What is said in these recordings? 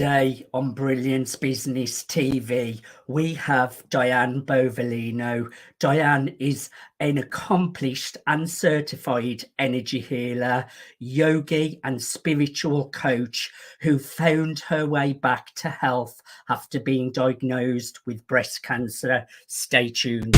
Today on Brilliance Business TV, we have Diane Bovalino. Diane is an accomplished and certified energy healer, yogi and spiritual coach who found her way back to health after being diagnosed with breast cancer. Stay tuned.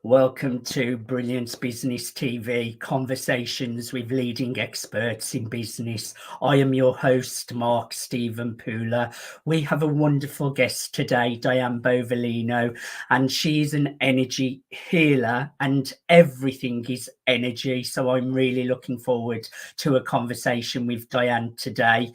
Welcome to Brilliance Business TV, conversations with leading experts in business. I am your host, Mark Stephen Pooler. We have a wonderful guest today, Diane Bovalino, and she's an energy healer and everything is energy. So I'm really looking forward to a conversation with Diane today.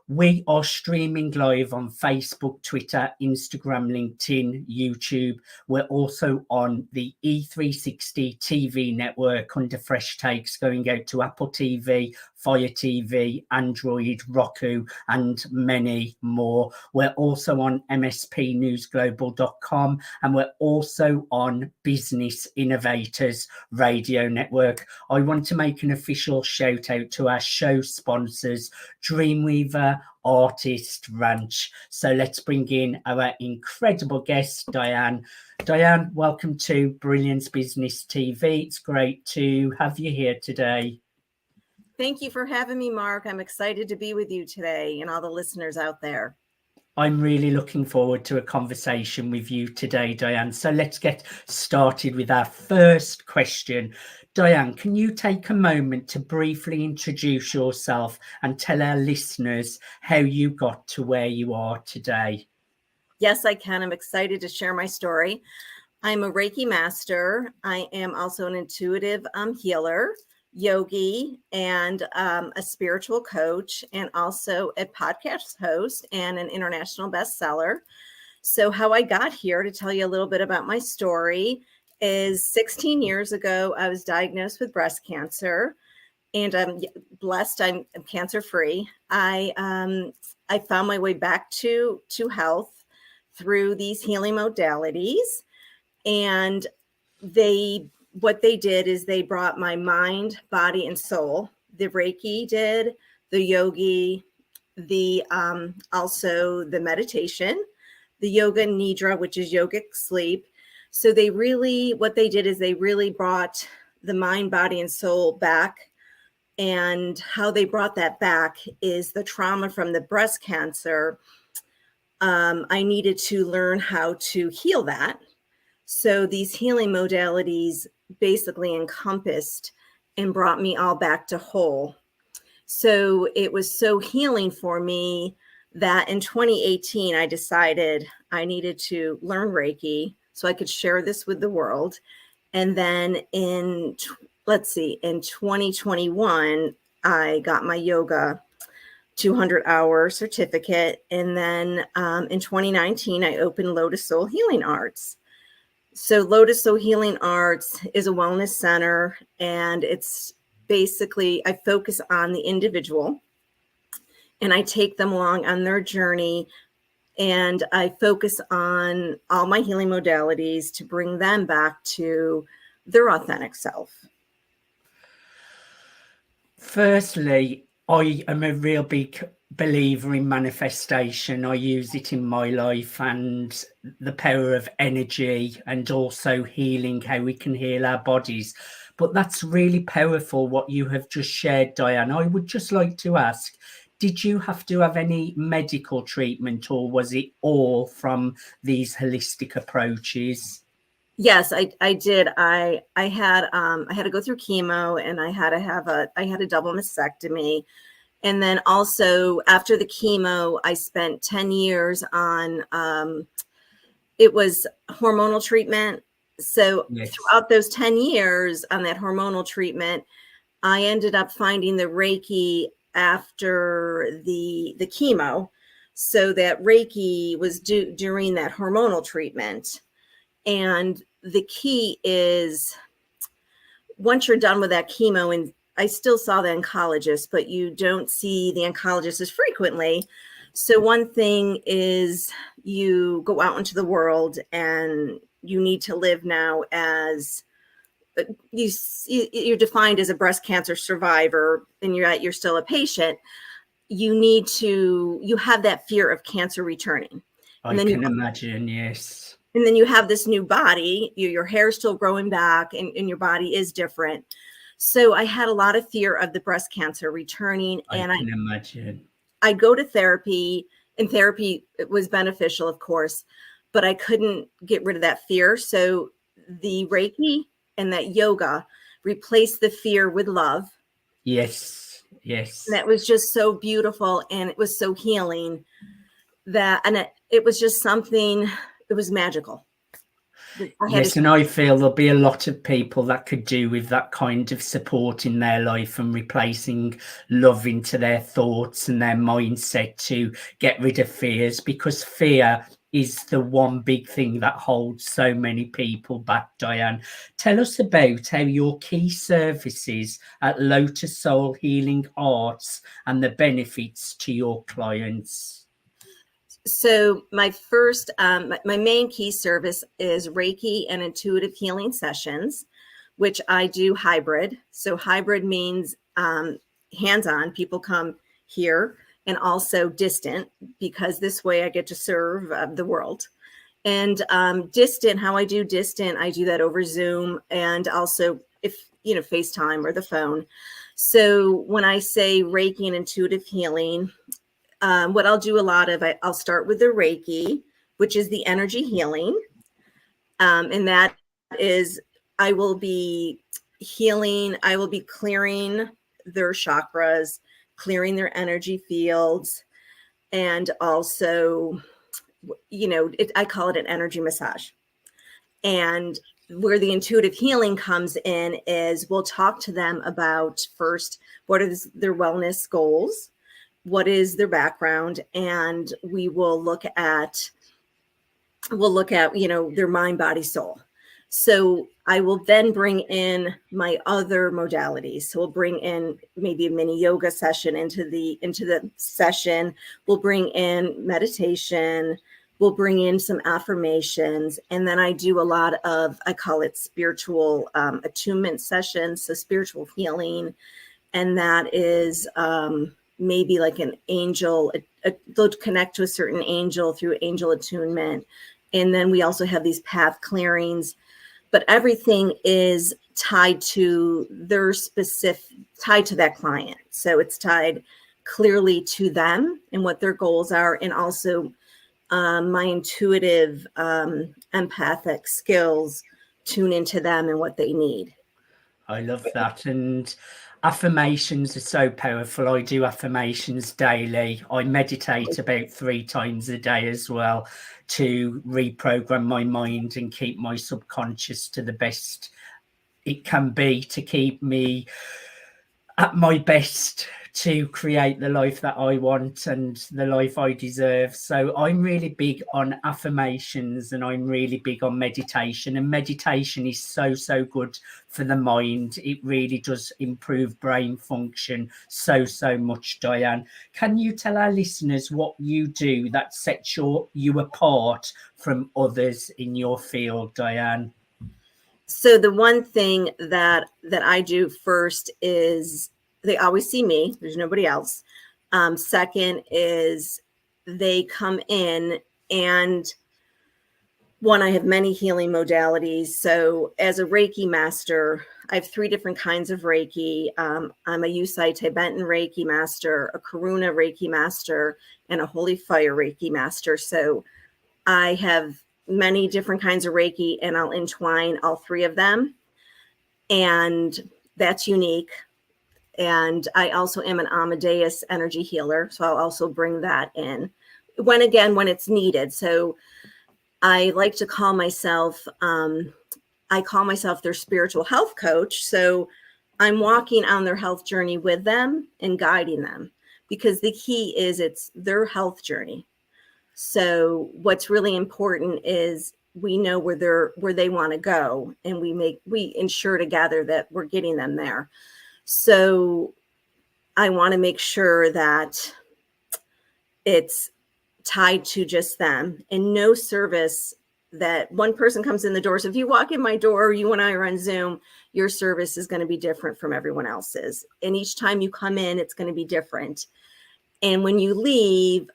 We are streaming live on Facebook, Twitter, Instagram, LinkedIn, YouTube. We're also on the E360 TV network under Fresh Takes, going out to Apple TV, Fire TV, Android, Roku, and many more. We're also on mspnewsglobal.com, and we're also on Business Innovators Radio Network. I want to make an official shout out to our show sponsors, Dreamweaver Artist Ranch. So let's bring in our incredible guest, Diane. Diane, welcome to Brilliance Business TV. It's great to have you here today. Thank you for having me, Mark. I'm excited to be with you today and all the listeners out there. I'm really looking forward to a conversation with you today, Diane. So let's get started with our first question. Diane, can you take a moment to briefly introduce yourself and tell our listeners how you got to where you are today? Yes, I can. I'm excited to share my story. I'm a Reiki master. I am also an intuitive healer, yogi, and a spiritual coach, and also a podcast host and an international bestseller. So how I got here, to tell you a little bit about my story, is 16 years ago, I was diagnosed with breast cancer, and I'm blessed. I'm cancer-free. I found my way back to health through these healing modalities, and what they did is they brought my mind, body, and soul. The Reiki did, the yogi, the also the meditation, the yoga nidra, which is yogic sleep. So what they did is they really brought the mind, body, and soul back. And how they brought that back is the trauma from the breast cancer. I needed to learn how to heal that. So these healing modalities basically encompassed and brought me all back to whole. So it was so healing for me that in 2018, I decided I needed to learn Reiki so I could share this with the world. And then in 2021, I got my yoga 200-hour certificate. And then in 2019, I opened Lotus Soul Healing Arts. So Lotus Soul Healing Arts is a wellness center, and it's basically, I focus on the individual and I take them along on their journey, and I focus on all my healing modalities to bring them back to their authentic self. Firstly, I am a real big believer in manifestation. I use it in my life, and the power of energy, and also healing, how we can heal our bodies. But that's really powerful what you have just shared, Diane. I would just like to ask, did you have to have any medical treatment, or was it all from these holistic approaches? Yes, I did. I had to go through chemo, and I had a double mastectomy. And then also after the chemo, I spent 10 years on, it was hormonal treatment. So yes. Throughout those 10 years on that hormonal treatment, I ended up finding the Reiki after the chemo. So that Reiki was due during that hormonal treatment. And the key is once you're done with that chemo, and I still saw the oncologist, but you don't see the oncologist as frequently. So one thing is you go out into the world and you need to live now as you're defined as a breast cancer survivor, and you're still a patient. You have that fear of cancer returning. I can imagine, yes. And then you have this new body, your hair's still growing back, and your body is different. So I had a lot of fear of the breast cancer returning. And I can imagine. I go to therapy, and therapy was beneficial, of course, but I couldn't get rid of that fear. So the Reiki and that yoga replaced the fear with love. Yes, yes. And that was just so beautiful, and it was so healing it was just something, it was magical. Yes, and I feel there'll be a lot of people that could do with that kind of support in their life and replacing love into their thoughts and their mindset to get rid of fears, because fear is the one big thing that holds so many people back. Diane, tell us about how your key services at Lotus Soul Healing Arts and the benefits to your clients. So my first, my main key service is Reiki and intuitive healing sessions, which I do hybrid. So hybrid means hands-on, people come here, and also distant, because this way I get to serve the world. And distant, how I do distant, I do that over Zoom, and also FaceTime or the phone. So when I say Reiki and intuitive healing, what I'll do a lot of, I'll start with the Reiki, which is the energy healing. And that is, I will be healing, I will be clearing their chakras, clearing their energy fields, and also, I call it an energy massage. And where the intuitive healing comes in is we'll talk to them about first, what are their wellness goals? What is their background? And we will look at, their mind, body, soul. So I will then bring in my other modalities. So we'll bring in maybe a mini yoga session into the session. We'll bring in meditation. We'll bring in some affirmations. And then I do a lot of, I call it spiritual attunement sessions. So spiritual healing. And that is, maybe like an angel, they'll connect to a certain angel through angel attunement. And then we also have these path clearings, but everything is tied to tied to that client. So it's tied clearly to them and what their goals are. And also my intuitive, empathic skills tune into them and what they need. I love that. And affirmations are so powerful. I do affirmations daily. I meditate about 3 times a day as well to reprogram my mind and keep my subconscious to the best it can be, to keep me at my best, to create the life that I want and the life I deserve. So I'm really big on affirmations, and I'm really big on meditation. And meditation is so good for the mind. It really does improve brain function so much. Diane, can you tell our listeners what you do that sets you apart from others in your field, Diane? So the one thing that I do first is they always see me. There's nobody else. Second is they come in, and one, I have many healing modalities. So as a Reiki master, I have 3 different kinds of Reiki. I'm a Yusai Tibetan Reiki master, a Karuna Reiki master, and a Holy Fire Reiki master. So I have many different kinds of Reiki, and I'll entwine all 3 of them. And that's unique. And I also am an Amadeus energy healer. So I'll also bring that in when it's needed. So I like to call myself, their spiritual health coach. So I'm walking on their health journey with them and guiding them, because the key is it's their health journey. So what's really important is we know where they want to go, and we ensure together that we're getting them there. So I want to make sure that it's tied to just them, and no service that one person comes in the door. So if you walk in my door, you and I are on Zoom, your service is going to be different from everyone else's. And each time you come in, it's going to be different. And when you leave,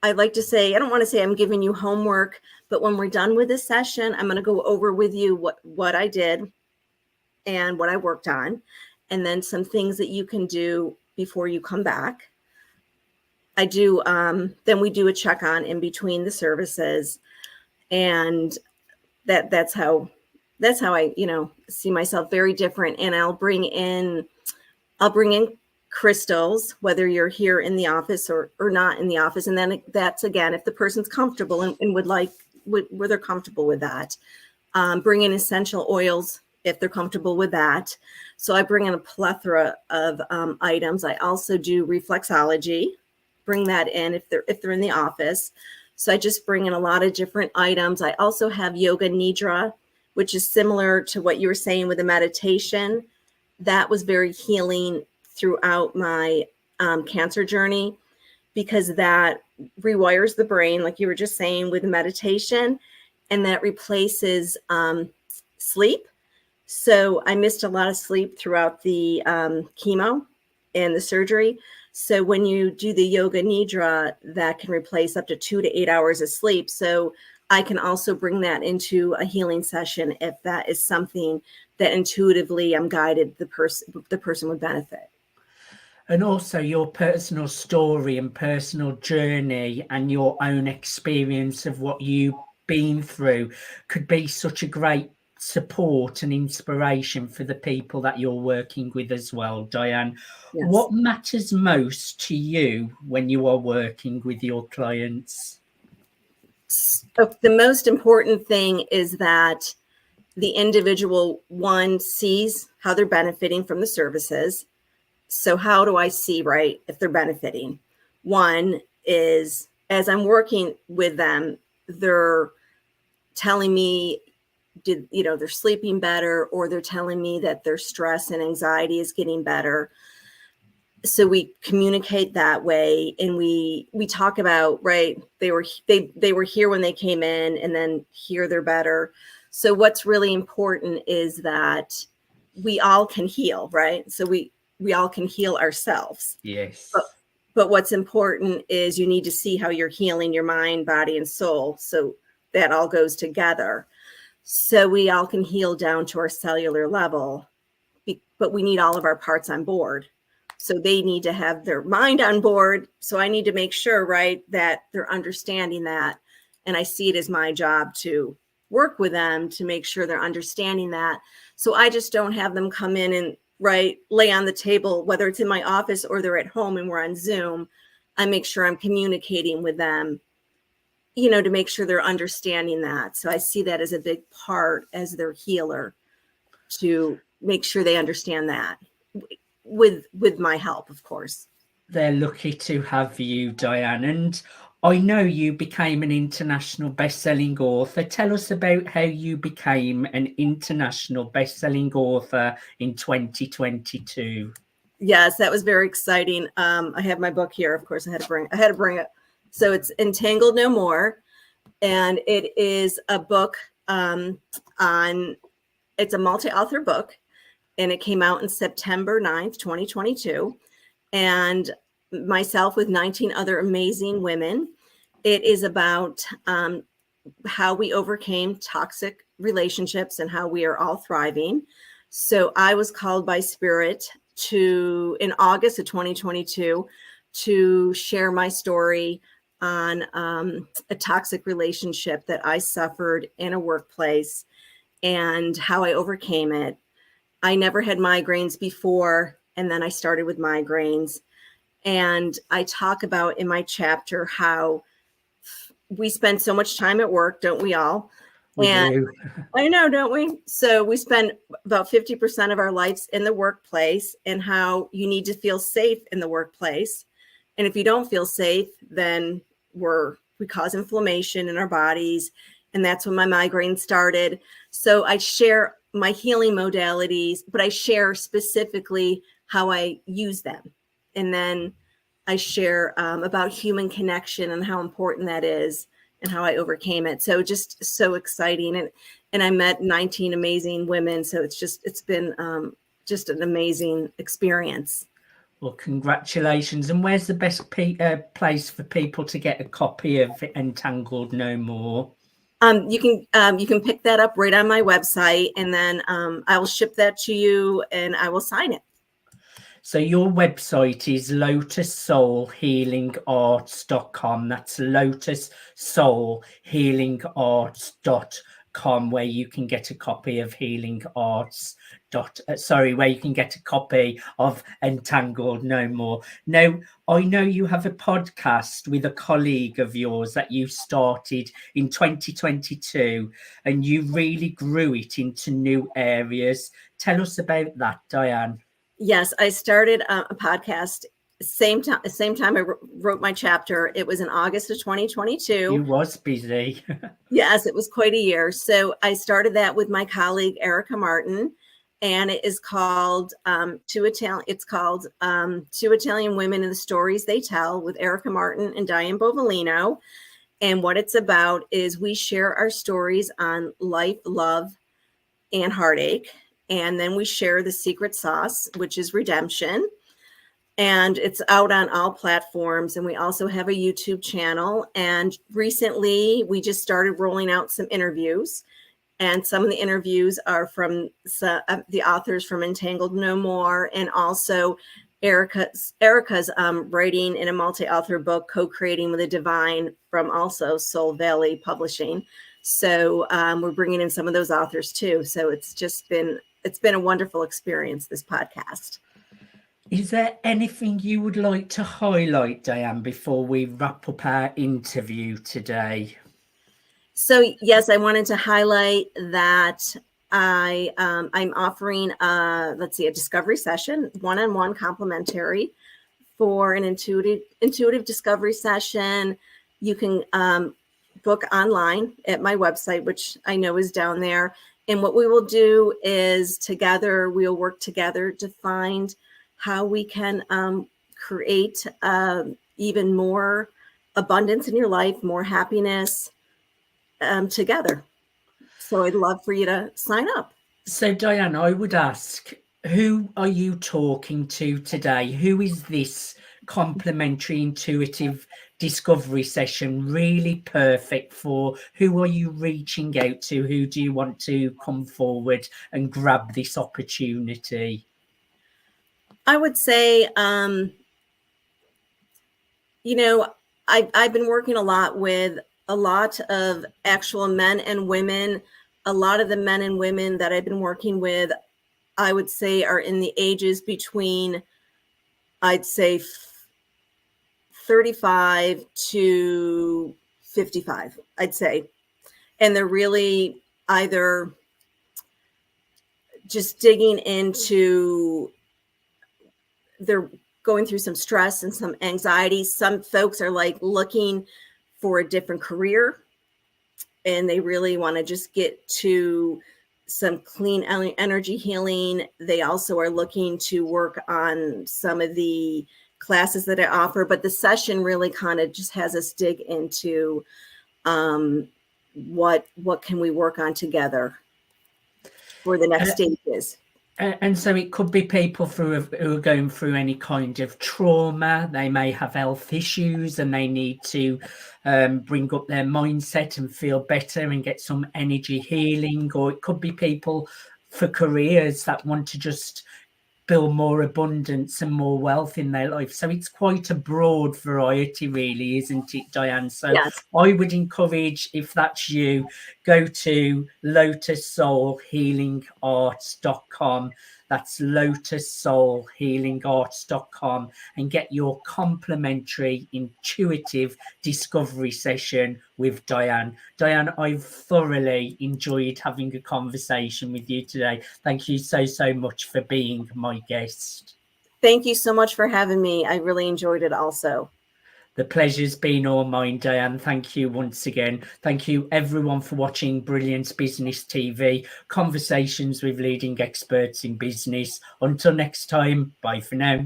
I like to say, I don't want to say I'm giving you homework, but when we're done with this session, I'm going to go over with you what I did and what I worked on, and then some things that you can do before you come back. I do, then we do a check on in between the services, and that's how I, see myself very different. And I'll bring in crystals, whether you're here in the office or not in the office. And then that's, again, if the person's comfortable and where they're comfortable with that. Bring in essential oils if they're comfortable with that. So I bring in a plethora of items. I also do reflexology, bring that in if they're in the office. So I just bring in a lot of different items. I also have yoga nidra, which is similar to what you were saying with the meditation. That was very healing throughout my cancer journey, because that rewires the brain, like you were just saying with the meditation, and that replaces sleep. So I missed a lot of sleep throughout the chemo and the surgery. So when you do the yoga nidra, that can replace up to 2 to 8 hours of sleep. So I can also bring that into a healing session if that is something that intuitively I'm guided the person would benefit. And also your personal story and personal journey and your own experience of what you've been through could be such a great support and inspiration for the people that you're working with as well, Diane. Yes. What matters most to you when you are working with your clients? So the most important thing is that the individual, one, sees how they're benefiting from the services. So how do I see, right, if they're benefiting? One is, as I'm working with them, they're telling me they're sleeping better, or they're telling me that their stress and anxiety is getting better. So we communicate that way, and we talk about, right, they were here when they came in, and then here they're better. So what's really important is that we all can heal, right? So we all can heal ourselves. Yes. But what's important is you need to see how you're healing your mind, body, and soul. So that all goes together. So we all can heal down to our cellular level, but we need all of our parts on board. So they need to have their mind on board. So I need to make sure, right, that they're understanding that. And I see it as my job to work with them to make sure they're understanding that. So I just don't have them come in and lay on the table, whether it's in my office or they're at home and we're on Zoom. I make sure I'm communicating with them, to make sure they're understanding that. So I see that as a big part as their healer, to make sure they understand that with my help, of course. They're lucky to have you, Diane. And I know you became an international best-selling author. Tell us about how you became an international best-selling author in 2022. Yes, that was very exciting. I have my book here. Of course, I had to bring it. So it's Entangled No More, and it is a book it's a multi-author book, and it came out in September 9th, 2022. And myself with 19 other amazing women. It is about how we overcame toxic relationships and how we are all thriving. So I was called by Spirit in August of 2022 to share my story on a toxic relationship that I suffered in a workplace and how I overcame it. I never had migraines before, and then I started with migraines. And I talk about in my chapter how we spend so much time at work, don't we all? We And do. I know, don't we? So we spend about 50% of our lives in the workplace, and how you need to feel safe in the workplace. And if you don't feel safe, then we cause inflammation in our bodies. And that's when my migraine started. So I share my healing modalities, but I share specifically how I use them. And then I share about human connection and how important that is and how I overcame it. So just so exciting. And I met 19 amazing women. So it's been just an amazing experience. Well, congratulations. And where's the best place for people to get a copy of Entangled No More? You can pick that up right on my website, and then I will ship that to you and I will sign it. So your website is lotussoulhealingarts.com. That's lotussoulhealingarts.com, where you can get a copy of where you can get a copy of Entangled No More. Now, I know you have a podcast with a colleague of yours that you started in 2022, and you really grew it into new areas. Tell us about that, Diane. Yes, I started a podcast same time I wrote my chapter. It was in August of 2022. You was busy. Yes, it was quite a year. So I started that with my colleague Erica Martin, and it is called Two Italian Women and the Stories They Tell, with Erica Martin and Diane Bovalino. And what it's about is we share our stories on life, love, and heartache. And then we share the secret sauce, which is redemption. And it's out on all platforms. And we also have a YouTube channel. And recently, we just started rolling out some interviews. And some of the interviews are from the authors from Entangled No More, and also Erica's writing in a multi-author book, Co-Creating with the Divine, from also Soul Valley Publishing. So we're bringing in some of those authors too. So it's been a wonderful experience, this podcast. Is there anything you would like to highlight, Diane, before we wrap up our interview today? So yes, I wanted to highlight that I'm offering a discovery session, one-on-one complimentary, for an intuitive discovery session. You can book online at my website, which I know is down there. And what we will do is we'll work together to find how we can create even more abundance in your life, more happiness together. So I'd love for you to sign up. So Diane, I would ask, who are you talking to today? Who is this complimentary intuitive discovery session really perfect for? Who are you reaching out to? Who do you want to come forward and grab this opportunity? I would say, I've been working a lot with a lot of actual men and women. A lot of the men and women that I've been working with, I would say, are in the ages between, I'd say, 35 to 55, I'd say. And they're really either just digging into, they're going through some stress and some anxiety. Some folks are like looking for a different career, and they really want to just get to some clean energy healing. They also are looking to work on some of the classes that I offer, but the session really kind of just has us dig into what can we work on together for the next stages. And so it could be people who are going through any kind of trauma. They may have health issues and they need to bring up their mindset and feel better and get some energy healing. Or it could be people for careers that want to just build more abundance and more wealth in their life. So it's quite a broad variety, really, isn't it, Diane? So yes. I would encourage, if that's you, go to lotussoulhealingarts.com. That's lotussoulhealingarts.com, and get your complimentary intuitive discovery session with Diane. Diane, I've thoroughly enjoyed having a conversation with you today. Thank you so much for being my guest. Thank you so much for having me. I really enjoyed it also. The pleasure's been all mine, Diane. Thank you once again. Thank you, everyone, for watching Brilliance Business TV, conversations with leading experts in business. Until next time, bye for now.